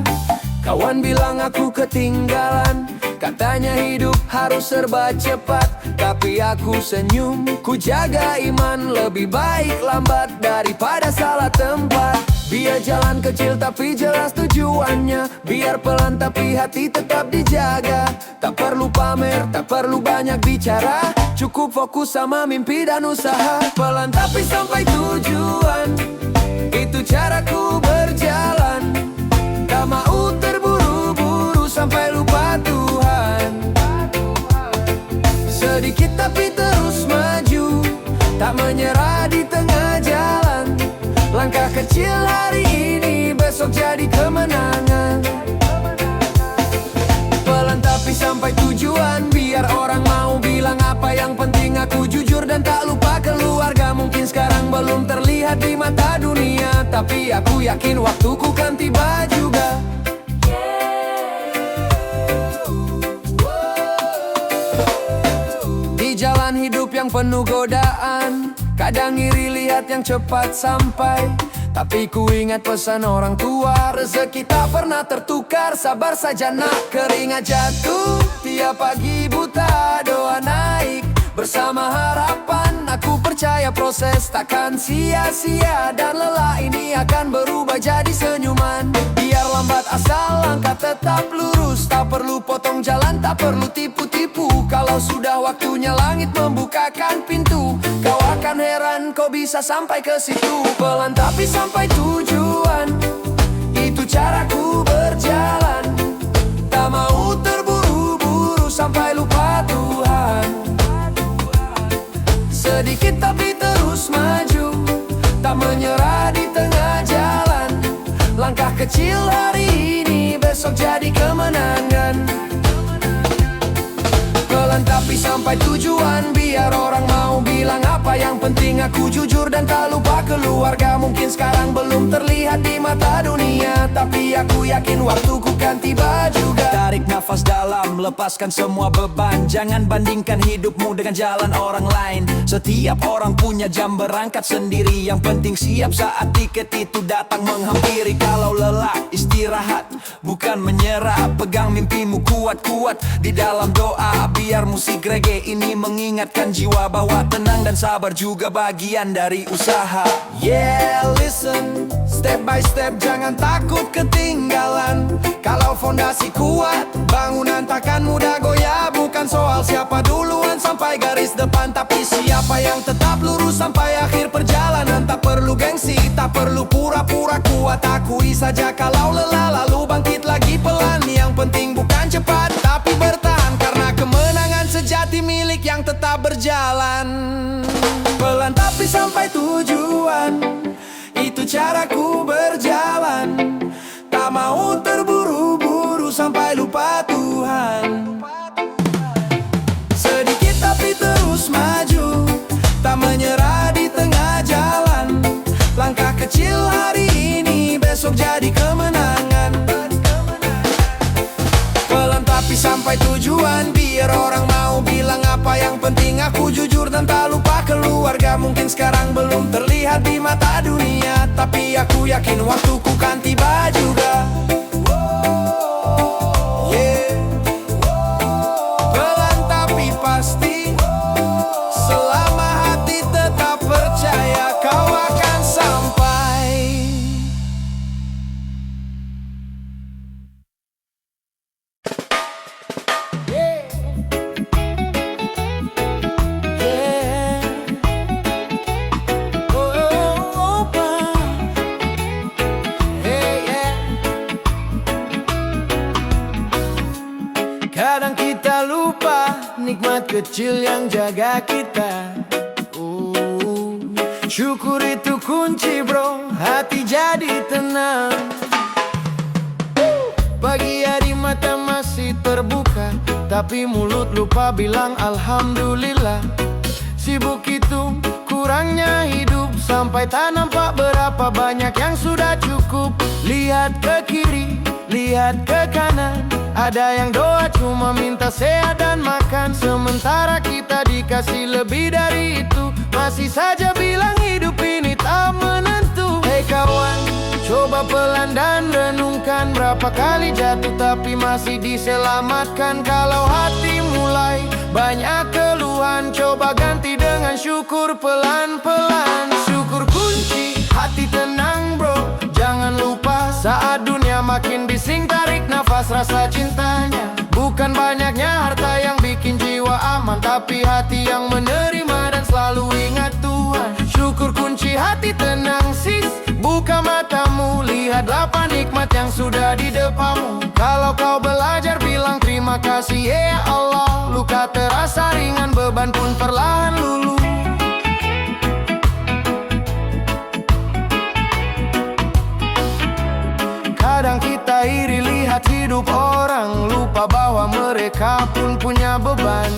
Kawan bilang aku ketinggalan, katanya hidup harus serba cepat, tapi aku senyum, ku jaga iman. Lebih baik lambat daripada salah tempat. Biar jalan kecil tapi jelas tujuannya, biar pelan tapi hati tetap dijaga. Tak perlu pamer, tak perlu banyak bicara, cukup fokus sama mimpi dan usaha. Pelan tapi sampai tujuan, itu caraku berjalan. Tak mau terburu-buru sampai lupa Tuhan. Sedikit tapi terus maju, tak menyerah di tengah jalan. Langkah kecil hari ini, besok jadi kemenangan. Pelan tapi sampai tujuan, biar orang mau bilang apa, yang penting aku jujur dan tak lupa keluarga. Mungkin sekarang belum terlihat di mata dunia, tapi aku yakin waktuku kan tiba juga. Di jalan hidup yang penuh godaan, kadang iri lihat yang cepat sampai, tapi ku ingat pesan orang tua, rezeki tak pernah tertukar. Sabar saja nak, keringat jatuh tiap pagi, buta doa naik bersama harapan. Aku percaya proses takkan sia-sia, dan lelah ini akan berubah jadi senyuman. Biar lambat asal langkah tetap lurus, tak perlu potong jalan, tak perlu tipu-tipu. Kalau sudah waktunya langit membukakan pintu, kau akan heran kau bisa sampai ke situ. Pelan tapi sampai tujuan, itu caraku berjalan. Tak mau terburu-buru sampai lupa Tuhan. Sedikit tapi terus maju, tak menyerah di tengah jalan. Langkah kecil hari ini, besok jadi kemenangan. Pelan tapi sampai tujuan, biar orang mau bilang apa, yang penting aku jujur dan tak lupa keluarga. Mungkin sekarang belum terlihat di mata dunia, tapi aku yakin waktuku kan tiba juga. Tarik nafas dalam, lepaskan semua beban. Jangan bandingkan hidupmu dengan jalan orang lain. Setiap orang punya jam berangkat sendiri, yang penting siap saat tiket itu datang menghampiri. Kalau lelah, istirahat, bukan menyerah. Pegang mimpimu kuat-kuat di dalam doa, biar musik reggae ini mengingatkan jiwa bahwa tenang dan sabar juga bagian dari usaha. Yeah, listen, step by step, jangan takut ketinggalan. Kalau fondasi kuat, bangunan takkan mudah goyah. Bukan soal siapa duluan sampai garis depan, tapi siapa yang tetap lurus sampai akhir perjalanan. Tak perlu gengsi, tak perlu pura-pura kuat. Akui saja kalau lelah, lalu bangkit lagi pelan. Yang penting bukan cepat, tapi bertahan, karena kemenangan sejati milik yang tetap berjalan. Pelan tapi sampai tujuan, itu caraku berjalan. Tak mau terburu-buru sampai lupa Tuhan. Sedikit tapi terus maju, tak menyerah di tengah jalan. sampai tujuan. Biar orang mau bilang apa, yang penting aku jujur dan tak lupa keluarga. Mungkin sekarang belum terlihat di mata dunia, tapi aku yakin waktuku kan tiba juga. Yeah. Pelan tapi pasti, selama hati tetap percaya kau akan sampai. Kadang kita lupa nikmat kecil yang jaga kita. Syukur itu kunci bro, hati jadi tenang. Pagi hari mata masih terbuka, tapi mulut lupa bilang alhamdulillah. Sibuk itu kurangnya hidup, sampai tak nampak berapa banyak yang sudah cukup. Lihat ke kiri, lihat ke kanan, ada yang doa cuma minta sehat dan makan. Sementara kita dikasih lebih dari itu, masih saja bilang hidup ini tak menentu. Hei kawan, coba pelan dan renungkan, berapa kali jatuh tapi masih diselamatkan. Kalau hati mulai banyak keluhan, coba ganti dengan syukur pelan-pelan. Syukur kunci hati tenang bro, jangan lupa saat dunia makin bising, tarik nafas rasa cintanya. Bukan banyaknya harta yang bikin jiwa aman, tapi hati yang menerima dan selalu ingat Tuhan. Syukur kunci hati tenang sis, buka matamu, lihatlah nikmat yang sudah di depanmu. Kalau kau belajar bilang terima kasih ya Allah, luka terasa ringan, beban pun perlahan luluh. Kadang kita iri lihat hidup orang, lupa bahwa mereka pun punya beban.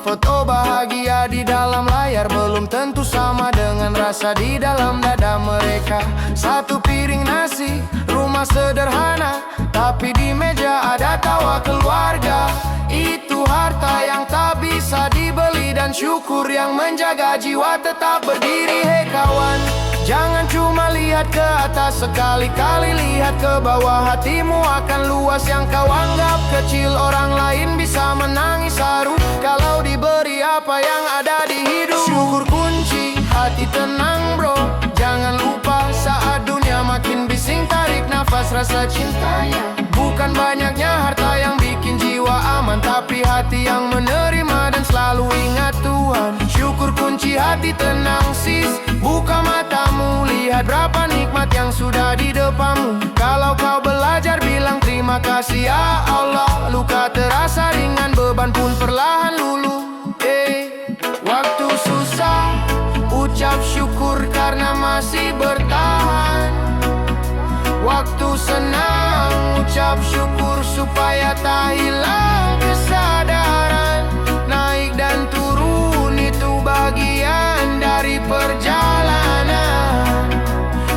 Foto bahagia di dalam layar belum tentu sama dengan rasa di dalam dada mereka. Satu piring nasi, rumah sederhana, tapi di meja ada tawa keluarga. Itu harta yang tak bisa dibeli, dan syukur yang menjaga jiwa tetap berdiri. Hei kawan, jangan cuma lihat ke atas, sekali-kali lihat ke bawah. Hatimu akan luas, yang kau anggap kecil orang lain bisa menangis haru kalau diberi apa yang ada di hidup. Syukur kunci hati tenang bro, jangan lupa saat dunia makin bising, tarik nafas rasa cintanya. Bukan banyaknya harta yang bikin jiwa aman, tapi hati yang menerima dan selalu ingat Tuhan. Syukur kunci hati tenang sis, buka matamu, lihat berapa nikmat yang sudah di depanmu. Kalau kau belajar bilang terima kasih ya Allah, luka terasa ringan, beban pun perlahan luluh. Waktu susah ucap syukur karena masih bertahan. Waktu senang ucap syukur supaya tak hilang kesadaran. Naik dan turun itu bagian dari perjalanan.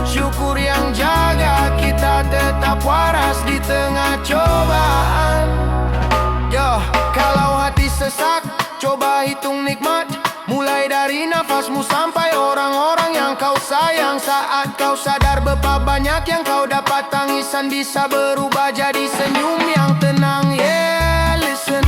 Syukur yang jaga kita tetap waras di tengah cobaan. Yo, kalau hati sesak, coba hitung nikmat. Mulai dari nafasmu sampai orang-orang yang kau sayang. Saat kau sadar betapa banyak yang kau dapat, tangisan bisa berubah jadi senyum yang tenang. Yeah, listen,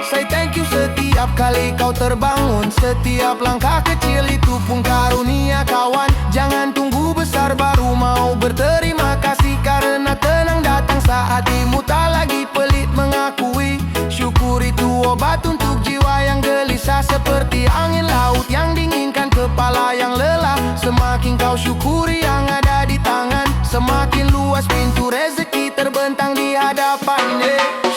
say thank you setiap kali kau terbangun. Setiap langkah kecil itu pun karunia kawan. Jangan tunggu besar baru mau berterima kasih, karena tenang datang saat hatimu tak lagi pelit mengakui. Syukur itu obat untuk jiwa yang gelisah, seperti angin laut yang dinginkan kepala yang lelah. Semakin kau syukuri yang ada di tangan, semakin luas pintu rezeki terbentang di hadapan.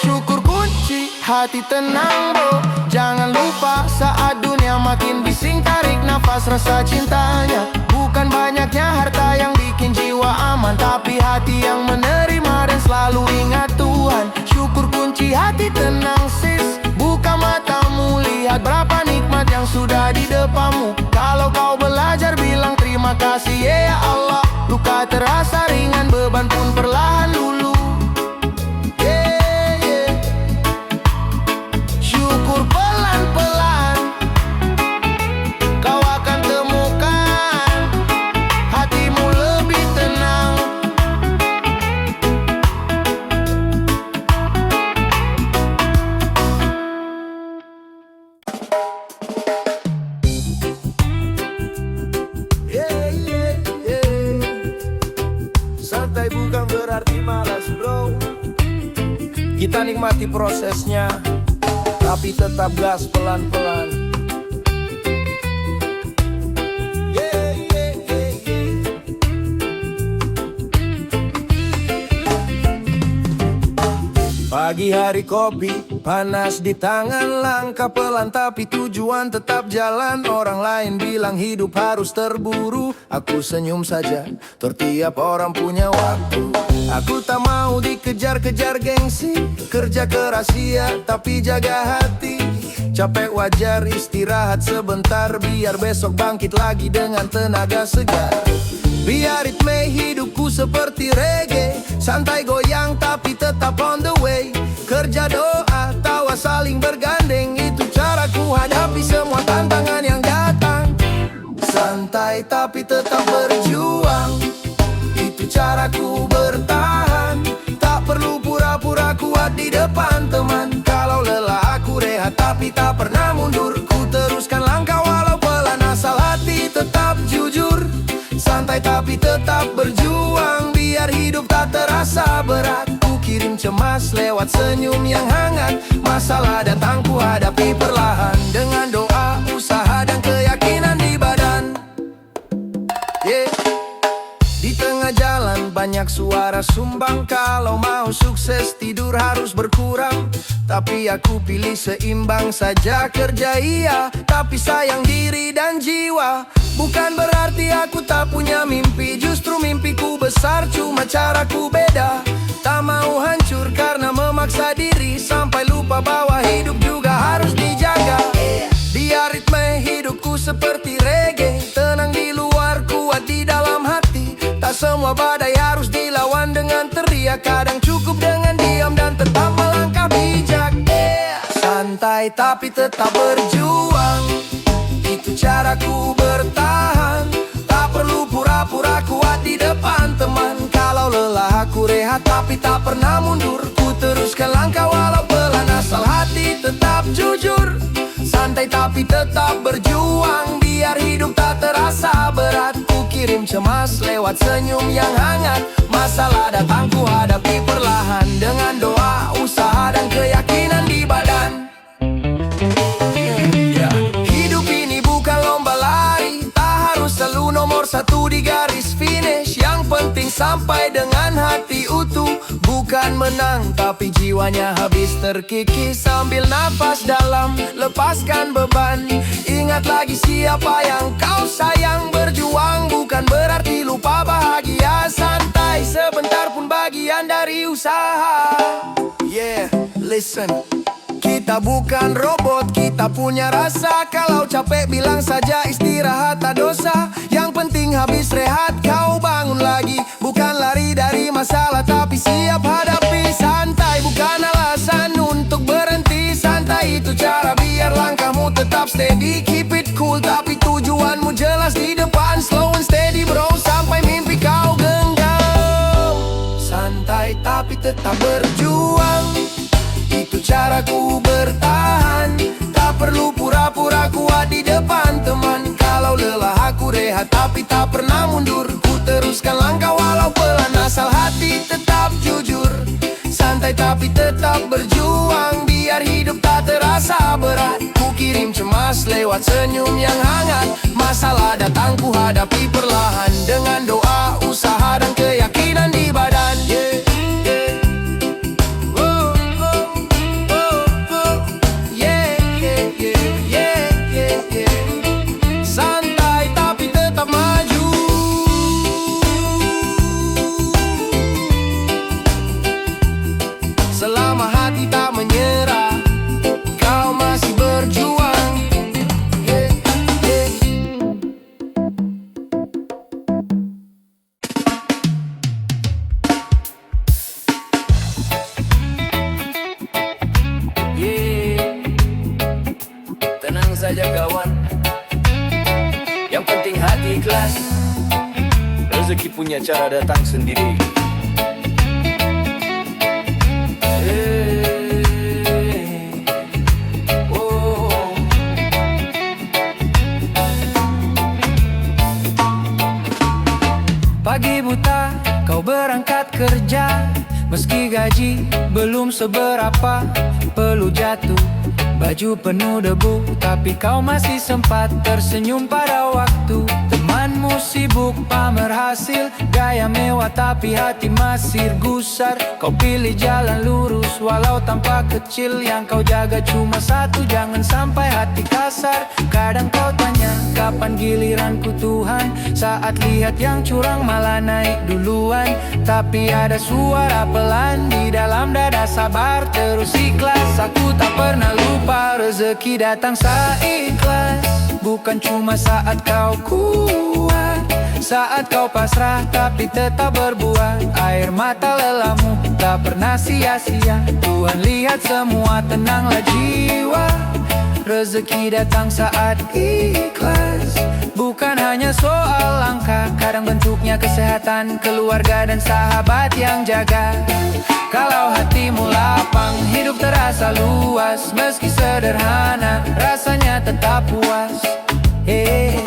Syukur kunci hati tenang bro, jangan lupa saat dunia makin bising, tarik nafas rasa cintanya. Bukan banyaknya harta yang bikin jiwa aman, tapi hati yang menerima dan selalu ingat Tuhan. Syukur kunci hati tenang sis, buka matamu, lihat berapa nikmat yang sudah di depanmu. Kalau kau belajar bilang terima kasih ya Allah, luka terasa ringan, beban pun perlahan luluh. Yeah, yeah. nikmati prosesnya, tapi tetap gas pelan-pelan. Pagi hari kopi, panas di tangan, langkah pelan tapi tujuan tetap jalan. Orang lain bilang hidup harus terburu, aku senyum saja, tertiap orang punya waktu. Aku tak mau dikejar-kejar gengsi, kerja keras iya tapi jaga hati. Capek wajar, istirahat sebentar, biar besok bangkit lagi dengan tenaga segar. Biar ritme hidupku seperti reggae, santai goyang tapi tetap on the way. Kerja doa, tawa saling bergandeng, itu caraku hadapi semua tantangan yang datang. Santai tapi tetap berjuang, itu caraku bertahan. Tak perlu pura-pura kuat di depan teman, kalau lelah aku rehat tapi tak pernah mundur. Ku teruskan langkah walau pelan, asal hati tetap jujur. Santai tapi tetap berjuang, biar hidup tak terasa berat. Ku kirim cemas lewat senyum yang hangat, masalah datang ku hadapi perlahan. Dengan doa, usaha dan keyakinan di badan. Di tengah jalan banyak suara sumbang, kalau mau sukses tidur harus berkurang. Tapi aku pilih seimbang saja, kerja iya tapi sayang diri dan jiwa. Bukan berarti aku tak punya mimpi, justru mimpiku besar, cuma caraku beda. Tak mau hancur karena memaksa diri, sampai lupa bahwa hidup juga harus dijaga. Dia ritme hidupku seperti reggae, tenang di luar, kuat di dalam hati. Tak semua badai harus dilawan dengan teriak, kadang cukup dengan diam dan tetap melangkah bijak. Santai tapi tetap berjuang, itu caraku bertahan. Tak perlu pura-pura kuat di depan teman, kalau lelah aku rehat tapi tak pernah mundur. Ku teruskan langkah walau pelan, asal hati tetap jujur. Santai tapi tetap berjuang, biar hidup tak terasa berat. Ku kirim cemas lewat senyum yang hangat, masalah datang ku hadapi perlahan. Dengan doa, usaha dan keyakinan di badan. Hidup ini bukan lomba lari, tak harus selalu nomor satu di garis finish. Yang penting sampai dengan hati utuh, bukan menang tapi jiwanya habis terkikis. Sambil nafas dalam, lepaskan beban, ingat lagi siapa yang kau sayang. Berjuang bukan berarti lupa bahagia, santai sebentar pun bagian dari usaha. Listen, kita bukan robot, kita punya rasa. Kalau capek bilang saja istirahat, tak dosa. Yang penting habis rehat kau bangun lagi, bukan lari dari masalah tapi siap hadapi. Santai bukan alasan untuk berhenti, santai itu cara biar langkahmu tetap steady. Keep it cool tapi tujuanmu jelas di depan, slow and steady bro, sampai mimpi kau genggam. Santai tapi tetap berjuang, itu caraku bertahan. Tak perlu pura-pura kuat di depan teman, kalau lelah aku rehat tapi tak pernah mundur. Ku teruskan langkah walau pelan, asal hati tetap jujur. Santai tapi tetap berjuang, biar hidup tak terasa berat. Ku kirim cemas lewat senyum yang hangat, masalah datang ku hadapi perlahan. Dengan doa, usaha dan keyakinan di badan. Santai tapi tetap maju, selama hati tak menyerah, kau masih berjuang. Tenang saja kawan, yang penting hati ikhlas. Rezeki punya cara datang sendiri. Pagi buta kau berangkat kerja, meski gaji belum seberapa perlu jatuh, baju penuh debu, tapi kau masih sempat tersenyum pada waktu. Temanmu sibuk pamer hasil, gaya mewah tapi hati masih gusar. Kau pilih jalan lurus walau tampak kecil, yang kau jaga cuma satu, jangan sampai hati kasar. Kadang kau tanya kapan giliranku Tuhan, saat lihat yang curang malah naik duluan. Tapi ada suara pelan di dalam dada, sabar terus ikhlas. Aku tak pernah lupa, rezeki datang saat ikhlas. Bukan cuma saat kau kuat, saat kau pasrah tapi tetap berbuat. Air mata lelahmu tak pernah sia-sia, Tuhan lihat semua, tenanglah jiwa. Rezeki datang saat ikhlas, bukan hanya soal angka, kadang bentuknya kesehatan, keluarga dan sahabat yang jaga. Kalau hatimu lapang, hidup terasa luas, meski sederhana, rasanya tetap puas. Hey.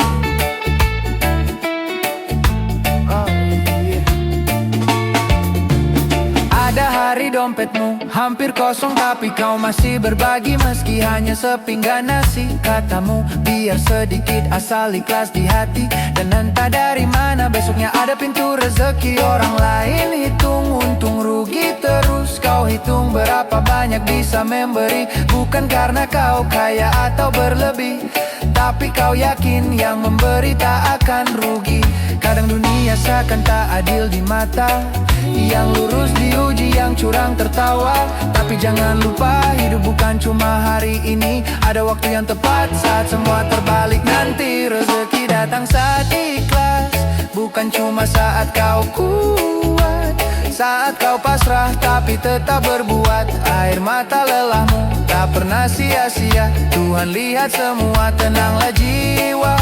Ada hari dompetmu hampir kosong, tapi kau masih berbagi meski hanya sepinggan nasi. Katamu biar sedikit asal ikhlas di hati, dan entah dari mana besoknya ada pintu rezeki. Orang lain hitung untung rugi terus, kau hitung berapa banyak bisa memberi. Bukan karena kau kaya atau berlebih, tapi kau yakin yang memberi tak akan rugi. Kadang dunia seakan tak adil di mata, yang lurus diuji, yang curang tertawa. Tapi jangan lupa, hidup bukan cuma hari ini, ada waktu yang tepat saat semua terbalik. Nanti rezeki datang saat ikhlas, bukan cuma saat kau kuat, saat kau pasrah tapi tetap berbuat. Air mata lelahmu tak pernah sia-sia, Tuhan lihat semua, tenanglah jiwa.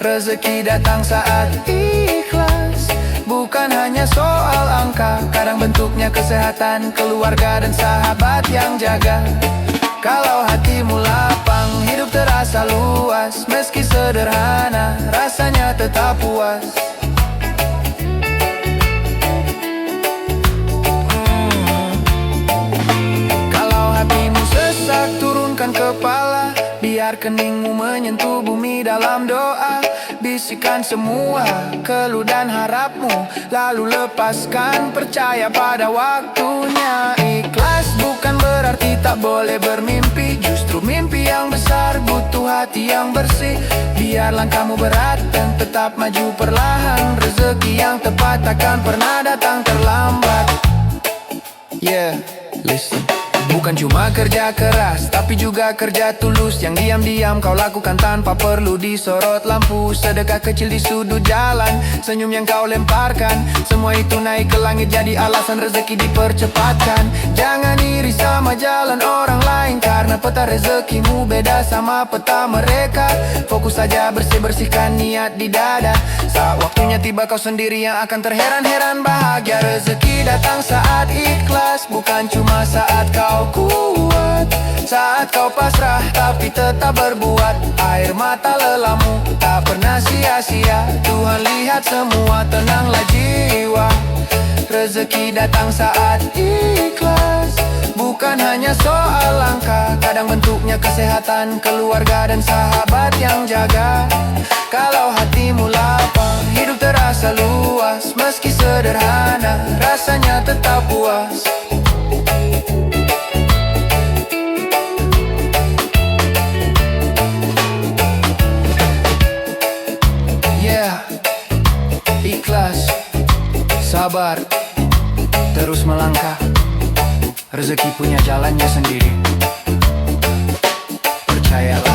Rezeki datang saat ikhlas, bukan hanya soal angka, kadang bentuknya kesehatan, keluarga dan sahabat yang jaga. Kalau hatimu lapang, hidup terasa luas, meski sederhana, rasanya tetap puas. Kalau hatimu sesak, turunkan kepala, biar keningmu menyentuh bumi dalam doa. Bisikan semua keluh dan harapmu, lalu lepaskan, percaya pada waktunya. Ikhlas bukan berarti tak boleh bermimpi, justru mimpi yang besar butuh hati yang bersih. Biar langkahmu berat dan tetap maju perlahan, rezeki yang tepat takkan pernah datang terlambat. Yeah, listen. Bukan cuma kerja keras, tapi juga kerja tulus, yang diam-diam kau lakukan tanpa perlu disorot lampu. Sedekah kecil di sudut jalan, senyum yang kau lemparkan, semua itu naik ke langit jadi alasan rezeki dipercepatkan. Jangan iri sama jalan orang lain, karena peta rezekimu beda sama peta mereka. Fokus saja bersih-bersihkan niat di dada, saat waktunya tiba kau sendiri yang akan terheran-heran bahagia. Rezeki datang saat ikhlas, bukan cuma saat kau kuat, saat kau pasrah tapi tetap berbuat. Air mata lelahmu tak pernah sia-sia, Tuhan lihat semua, tenanglah jiwa. Rezeki datang saat ikhlas, bukan hanya soal angka, kadang bentuknya kesehatan, keluarga dan sahabat yang jaga. Kalau hatimu lapang, hidup terasa luas, meski sederhana, rasanya tetap puas. Ikhlas, sabar, terus melangkah. Rezeki punya jalannya sendiri, percayalah.